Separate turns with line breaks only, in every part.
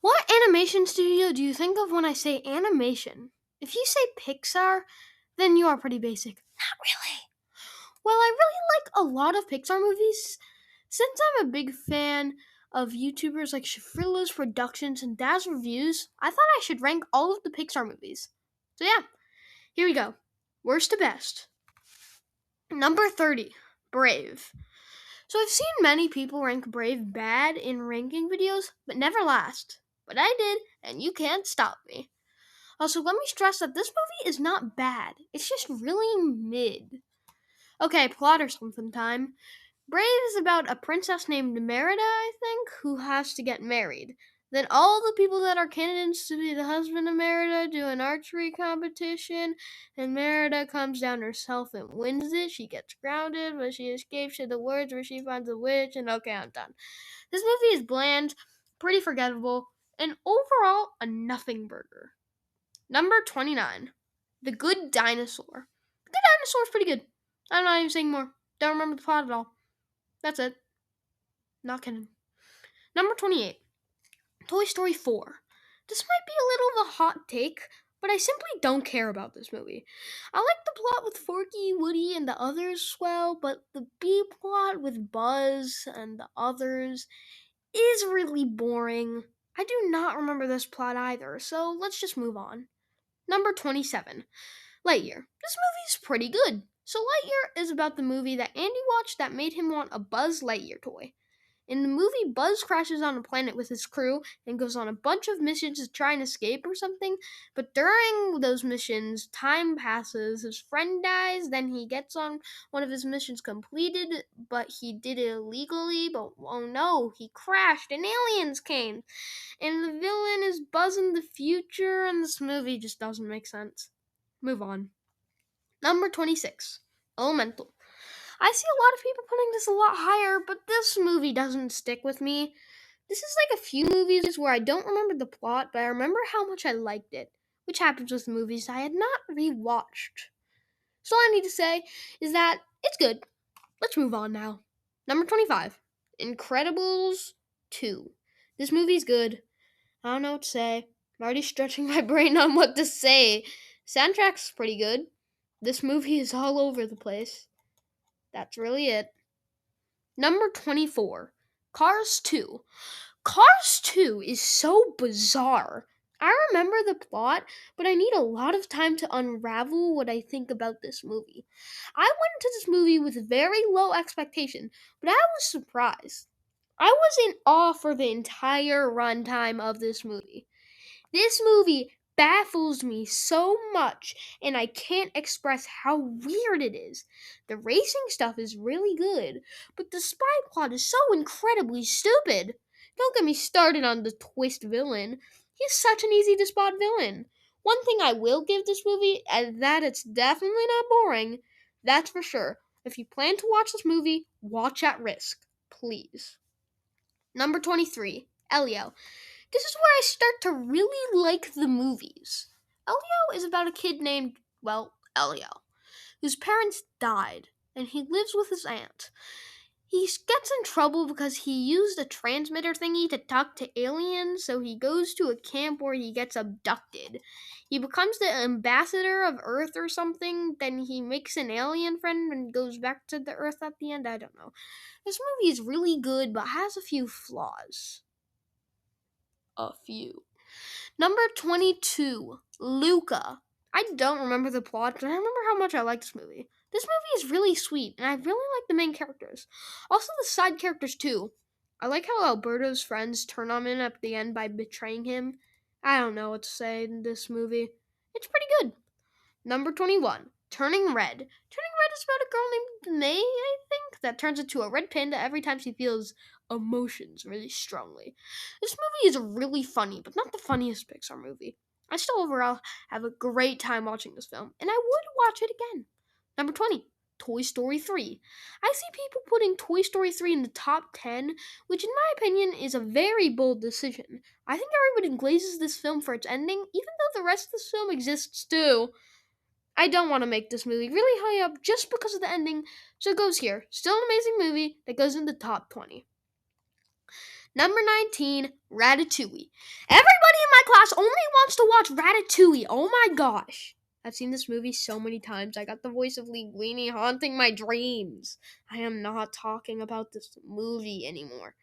What animation studio do you think of when I say animation? If you say Pixar, then you are pretty basic. Not really. Well, I really like a lot of Pixar movies. Since I'm a big fan of YouTubers like Shafrila's Productions and Daz Reviews, I thought I should rank all of the Pixar movies. So yeah, here we go. Worst to best. Number 30, Brave. So I've seen many people rank Brave bad in ranking videos, but never last. But I did, and you can't stop me. Also, let me stress that this movie is not bad. It's just really mid. Okay, plot or something time. Brave is about a princess named Merida, I think, who has to get married. Then all the people that are candidates to be the husband of Merida do an archery competition, and Merida comes down herself and wins it. She gets grounded, but she escapes to the woods where she finds a witch, and okay, I'm done. This movie is bland, pretty forgettable, and overall a nothing burger. Number 29, The Good Dinosaur. The Good Dinosaur is pretty good. I'm not even saying more. Don't remember the plot at all. That's it. Not kidding. Number 28, Toy Story 4. This might be a little of a hot take, but I simply don't care about this movie. I like the plot with Forky, Woody, and the others well, but the B plot with Buzz and the others is really boring. I do not remember this plot either, so let's just move on. Number 27, Lightyear. This movie is pretty good. So Lightyear is about the movie that Andy watched that made him want a Buzz Lightyear toy. In the movie, Buzz crashes on a planet with his crew and goes on a bunch of missions to try and escape or something. But during those missions, time passes, his friend dies, then he gets on one of his missions completed, but he did it illegally. But oh no, he crashed and aliens came. And the villain is Buzz in the future, and this movie just doesn't make sense. Move on. Number 26, Elemental. I see a lot of people putting this a lot higher, but this movie doesn't stick with me. This is like a few movies where I don't remember the plot, but I remember how much I liked it, which happens with movies I had not rewatched. So all I need to say is that it's good. Let's move on now. Number 25, Incredibles 2. This movie's good. I don't know what to say. I'm already stretching my brain on what to say. Soundtrack's pretty good. This movie is all over the place. That's really it. Number 24, Cars 2. Cars 2 is so bizarre. I remember the plot, but I need a lot of time to unravel what I think about this movie. I went into this movie with very low expectation, but I was surprised. I was in awe for the entire runtime of this movie. This movie baffles me so much, and I can't express how weird it is. The racing stuff is really good, but the spy plot is so incredibly stupid. Don't get me started on the twist villain. He's such an easy to spot villain. One thing I will give this movie is that it's definitely not boring. That's for sure. If you plan to watch this movie, watch at risk, please. Number 23, Elio. This is where I start to really like the movies. Elio is about a kid named, well, Elio, whose parents died, and he lives with his aunt. He gets in trouble because he used a transmitter thingy to talk to aliens, so he goes to a camp where he gets abducted. He becomes the ambassador of Earth or something, then he makes an alien friend and goes back to the Earth at the end. I don't know. This movie is really good, but has a few flaws. A few. Number 22, Luca. I don't remember the plot, but I remember how much I like this movie. This movie is really sweet, and I really like the main characters. Also, the side characters, too. I like how Alberto's friends turn on him at the end by betraying him. I don't know what to say in this movie. It's pretty good. Number 21, Turning Red. Turning Red is about a girl named May, I think, that turns into a red panda every time she feels emotions really strongly. This movie is really funny, but not the funniest Pixar movie. I still overall have a great time watching this film, and I would watch it again. Number 20, Toy Story 3. I see people putting Toy Story 3 in the top 10, which in my opinion is a very bold decision. I think everybody glazes this film for its ending, even though the rest of this film exists too. I don't want to make this movie really high up just because of the ending, so it goes here. Still an amazing movie that goes in the top 20. Number 19, Ratatouille. Everybody in my class only wants to watch Ratatouille. Oh my gosh. I've seen this movie so many times. I got the voice of Linguini haunting my dreams. I am not talking about this movie anymore.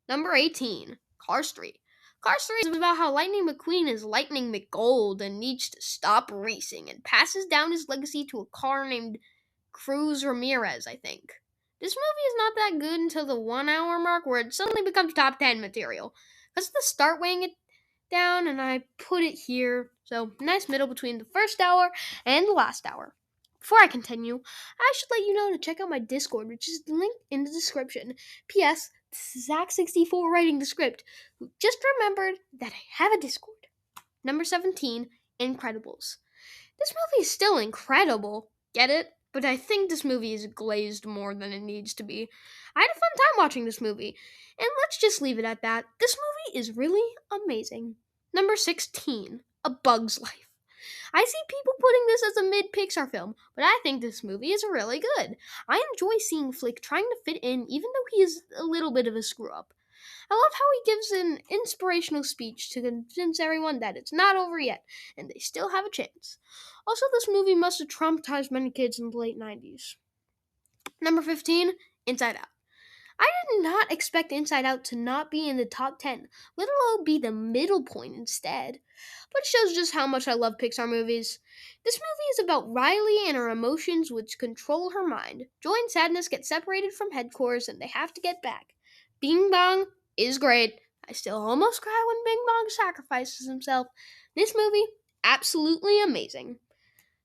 Number 18, Cars 3. Cars 3 is about how Lightning McQueen is Lightning McGold and needs to stop racing and passes down his legacy to a car named Cruz Ramirez, I think. This movie is not that good until the 1 hour mark where it suddenly becomes top 10 material. That's the start weighing it down, and I put it here. So, nice middle between the first hour and the last hour. Before I continue, I should let you know to check out my Discord, which is linked in the description. P.S. Zach64 writing the script, who just remembered that I have a Discord. Number 17, Incredibles. This movie is still incredible. Get it? But I think this movie is glazed more than it needs to be. I had a fun time watching this movie. And let's just leave it at that. This movie is really amazing. Number 16, A Bug's Life. I see people putting this as a mid Pixar film, but I think this movie is really good. I enjoy seeing Flick trying to fit in even though he is a little bit of a screw up. I love how he gives an inspirational speech to convince everyone that it's not over yet and they still have a chance. Also, this movie must have traumatized many kids in the late 90s. Number 15, Inside Out. I did not expect Inside Out to not be in the top 10, let alone be the middle point instead. But it shows just how much I love Pixar movies. This movie is about Riley and her emotions which control her mind. Joy and sadness get separated from headquarters and they have to get back. Bing Bong is great. I still almost cry when Bing Bong sacrifices himself. This movie, absolutely amazing.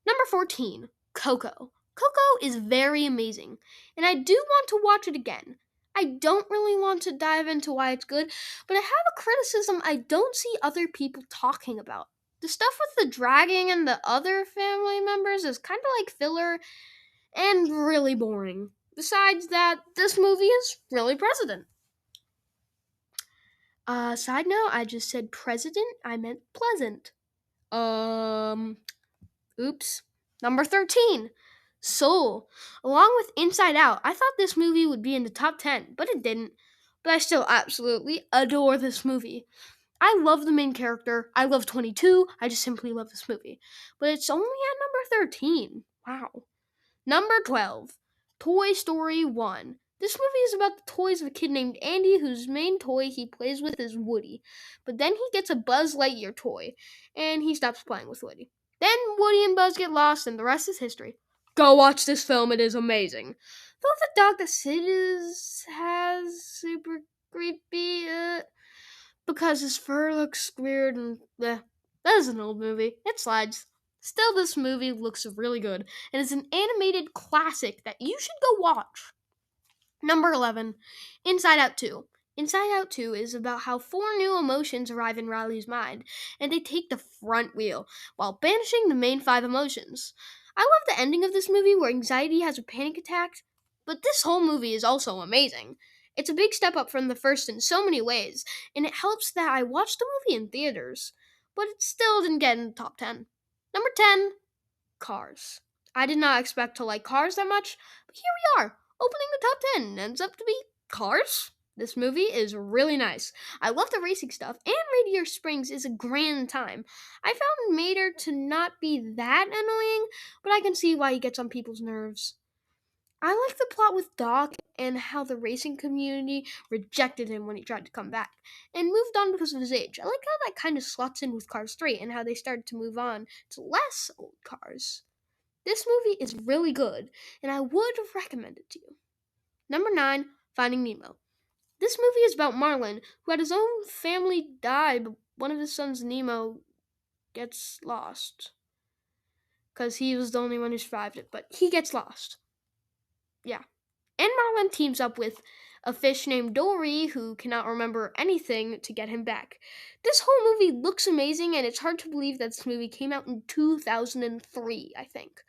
Number 14, Coco. Coco is very amazing, and I do want to watch it again. I don't really want to dive into why it's good, but I have a criticism I don't see other people talking about. The stuff with the dragging and the other family members is kind of like filler and really boring. Besides that, this movie is really president. Side note, I just said president, I meant pleasant. Um, Oops. Number 13, Soul. Along with Inside Out, I thought this movie would be in the top 10, but it didn't. But I still absolutely adore this movie. I love the main character. I love 22. I just simply love this movie. But it's only at number 13. Wow. Number 12, Toy Story 1. This movie is about the toys of a kid named Andy whose main toy he plays with is Woody. But then he gets a Buzz Lightyear toy, and he stops playing with Woody. Then Woody and Buzz get lost, and the rest is history. Go watch this film, it is amazing. Though the dog that Sid has super creepy, because his fur looks weird and that is an old movie. It slides. Still, this movie looks really good and is an animated classic that you should go watch. Number 11, Inside Out 2. Inside Out 2 is about how four new emotions arrive in Riley's mind, and they take the front wheel while banishing the main five emotions. I love the ending of this movie where anxiety has a panic attack, but this whole movie is also amazing. It's a big step up from the first in so many ways, and it helps that I watched the movie in theaters, but it still didn't get in the top 10. Number 10, Cars. I did not expect to like Cars that much, but here we are. Opening the top 10 ends up to be Cars. This movie is really nice. I love the racing stuff, and Radiator Springs is a grand time. I found Mater to not be that annoying, but I can see why he gets on people's nerves. I like the plot with Doc and how the racing community rejected him when he tried to come back and moved on because of his age. I like how that kind of slots in with Cars 3 and how they started to move on to less old cars. This movie is really good, and I would recommend it to you. Number 9, Finding Nemo. This movie is about Marlin, who had his own family die, but one of his sons, Nemo, gets lost. Because he was the only one who survived it, but he gets lost. Yeah. And Marlin teams up with a fish named Dory, who cannot remember anything, to get him back. This whole movie looks amazing, and it's hard to believe that this movie came out in 2003, I think.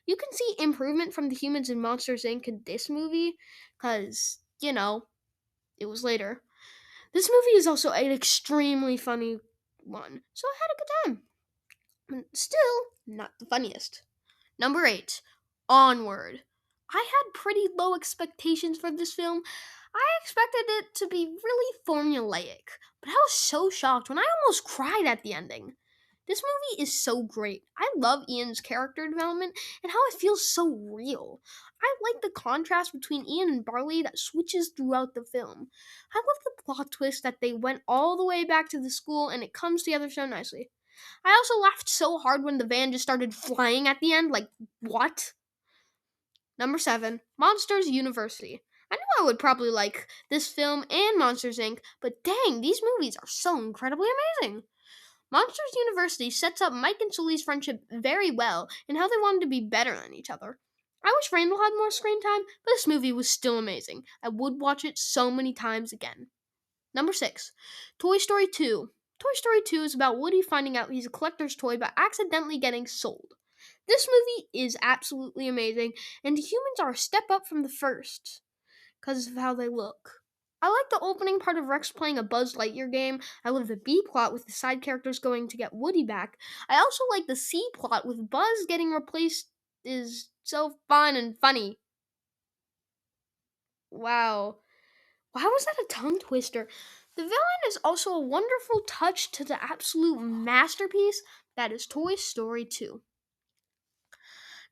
You can see improvement from the humans in Monsters Inc. in this movie, because, it was later. This movie is also an extremely funny one, so I had a good time. Still, not the funniest. Number 8, Onward. I had pretty low expectations for this film. I expected it to be really formulaic, but I was so shocked when I almost cried at the ending. This movie is so great. I love Ian's character development and how it feels so real. I like the contrast between Ian and Barley that switches throughout the film. I love the plot twist that they went all the way back to the school and it comes together so nicely. I also laughed so hard when the van just started flying at the end. Like, what? Number 7, Monsters University. I knew I would probably like this film and Monsters Inc., but dang, these movies are so incredibly amazing. Monsters University sets up Mike and Sully's friendship very well and how they wanted to be better than each other. I wish Randall had more screen time, but this movie was still amazing. I would watch it so many times again. Number 6, Toy Story 2. Toy Story 2 is about Woody finding out he's a collector's toy but accidentally getting sold. This movie is absolutely amazing, and the humans are a step up from the first because of how they look. I like the opening part of Rex playing a Buzz Lightyear game. I love the B plot with the side characters going to get Woody back. I also like the C plot with Buzz getting replaced is so fun and funny. Wow. Why was that a tongue twister? The villain is also a wonderful touch to the absolute masterpiece that is Toy Story 2.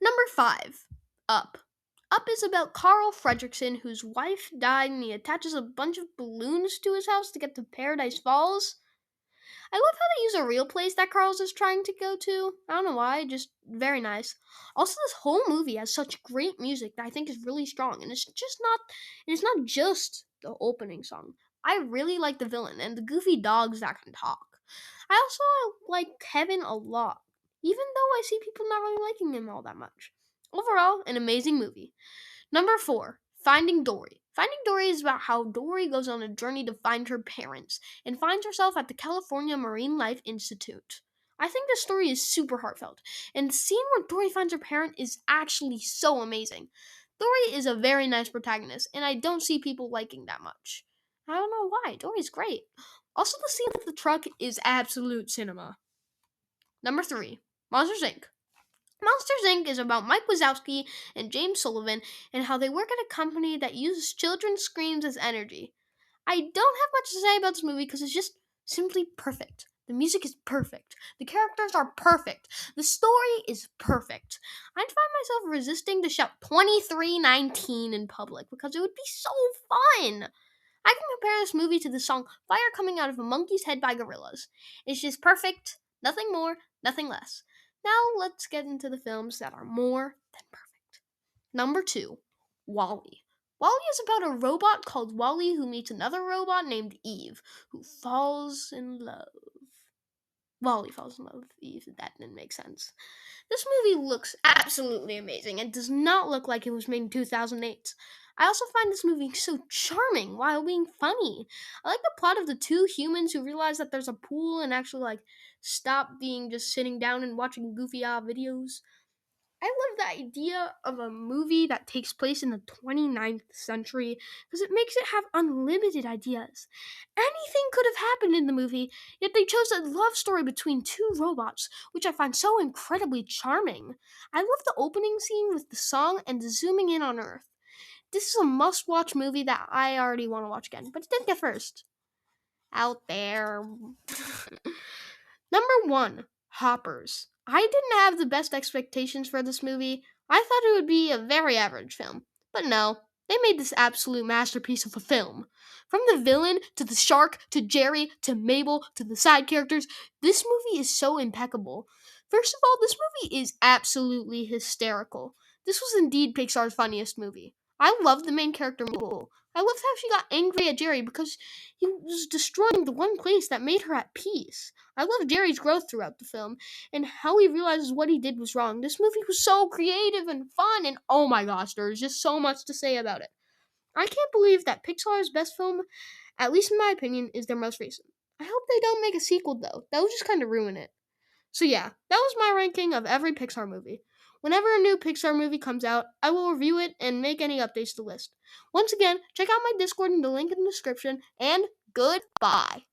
Number 5, Up. Up is about Carl Fredricksen, whose wife died, and he attaches a bunch of balloons to his house to get to Paradise Falls. I love how they use a real place that Carl's is trying to go to. I don't know why, just very nice. Also, this whole movie has such great music that I think is really strong, and it's not just the opening song. I really like the villain and the goofy dogs that can talk. I also like Kevin a lot, even though I see people not really liking him all that much. Overall, an amazing movie. Number 4, Finding Dory. Finding Dory is about how Dory goes on a journey to find her parents and finds herself at the California Marine Life Institute. I think this story is super heartfelt, and the scene where Dory finds her parent is actually so amazing. Dory is a very nice protagonist, and I don't see people liking that much. I don't know why. Dory's great. Also, the scene with the truck is absolute cinema. Number 3, Monsters Inc. Monsters Inc. is about Mike Wazowski and James Sullivan and how they work at a company that uses children's screams as energy. I don't have much to say about this movie because it's just simply perfect. The music is perfect. The characters are perfect. The story is perfect. I'd find myself resisting to shout 2319 in public because it would be so fun. I can compare this movie to the song Fire Coming Out of a Monkey's Head by Gorillaz. It's just perfect, nothing more, nothing less. Now let's get into the films that are more than perfect. Number 2, Wall-E. Wall-E is about a robot called Wall-E who meets another robot named Eve, who falls in love. Wall-E falls in love with Eve. That didn't make sense. This movie looks absolutely amazing and does not look like it was made in 2008. I also find this movie so charming while being funny. I like the plot of the two humans who realize that there's a pool and actually stop being just sitting down and watching goofy videos. I love the idea of a movie that takes place in the 29th century because it makes it have unlimited ideas. Anything could have happened in the movie, yet they chose a love story between two robots, which I find so incredibly charming. I love the opening scene with the song and the zooming in on Earth. This is a must watch movie that I already want to watch again, but it didn't get first. Out there. Number 1, Hoppers. I didn't have the best expectations for this movie. I thought it would be a very average film. But no, they made this absolute masterpiece of a film. From the villain, to the shark, to Jerry, to Mabel, to the side characters, this movie is so impeccable. First of all, this movie is absolutely hysterical. This was indeed Pixar's funniest movie. I love the main character, Mabel. I loved how she got angry at Jerry because he was destroying the one place that made her at peace. I love Jerry's growth throughout the film and how he realizes what he did was wrong. This movie was so creative and fun, and oh my gosh, there's just so much to say about it. I can't believe that Pixar's best film, at least in my opinion, is their most recent. I hope they don't make a sequel though. That would just kind of ruin it. So yeah, that was my ranking of every Pixar movie. Whenever a new Pixar movie comes out, I will review it and make any updates to the list. Once again, check out my Discord in the link in the description, and goodbye.